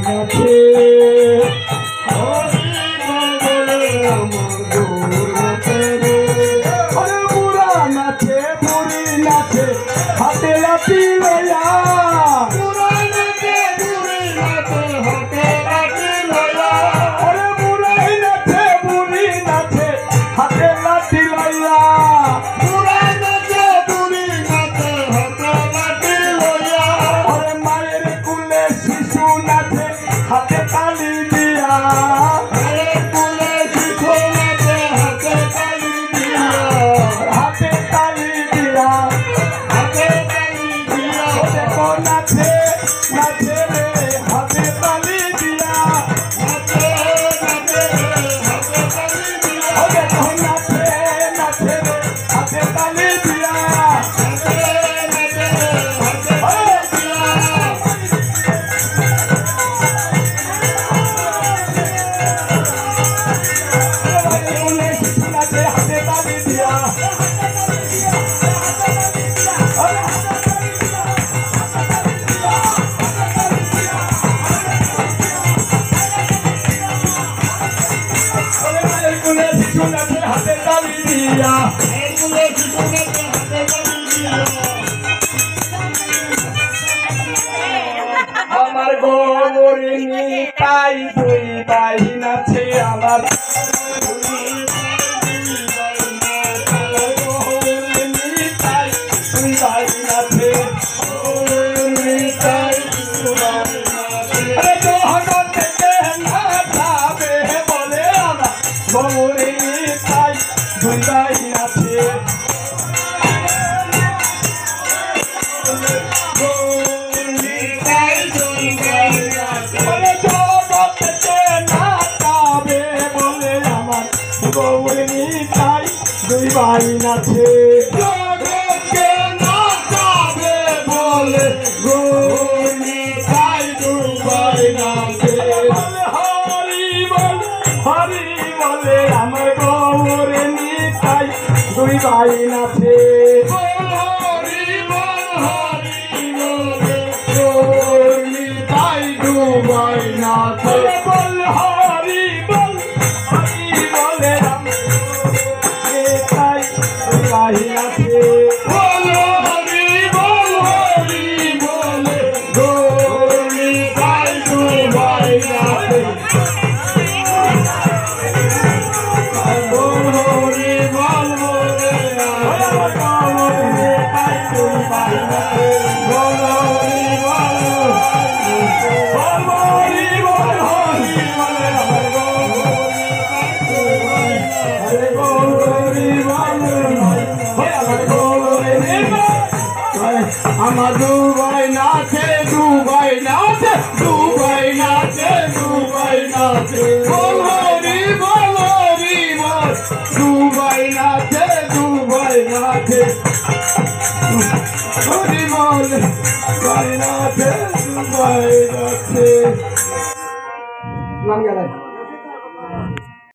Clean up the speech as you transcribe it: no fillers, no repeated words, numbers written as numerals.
নাচে বুড়া নাচে বুড়ি নাচে হাতে লাঠি লইয়া বুড়াই নাচে বুড়ি নাচে হাতে লাঠি লইয়া মায়ের কুলে শিশু নাচে হাতে তালি দিয়া হাতে তালি দিয়া নাচে নাচে রে হাতে তালি দিয়া নাচে নাচে রে হাতে তালি দিয়া হাতে তালি দিয়া আমার গৌরিনী তাই দুই ভাই নাচে আমার গৌরিনী তাই দুই ভাই নাচে জহর থেকে না যাবে বলে আমার গৌরিনী তাই দুই ভাই নাচে গৌরিনী তাই দুই ভাই নাচে জগৎকে নাচাবে বলে গৌরিনী তাই দুই ভাই নাচে হরি বলে আমার গৌরিনী তাই দুই ভাই নাচে হরি বলে গৌরিনী তাই দুই ভাই নাচে বল হরি বল বলে তাই ভাই নাচে বলো হরি বলে গৌরিনী তাই দুই ভাই নাচে হরি বল বলে গৌরিনী তাই দুই ভাই নাচে বলো হরি বল আমার দুবাই নাচে দুবাই নাচে দুবাই নাচে দুবাই নাচে বল হরি বল দুবাই নাচে দুবাই নাচে হরি বল দুবাই নাচে দুবাই নাচে নাম গেলেন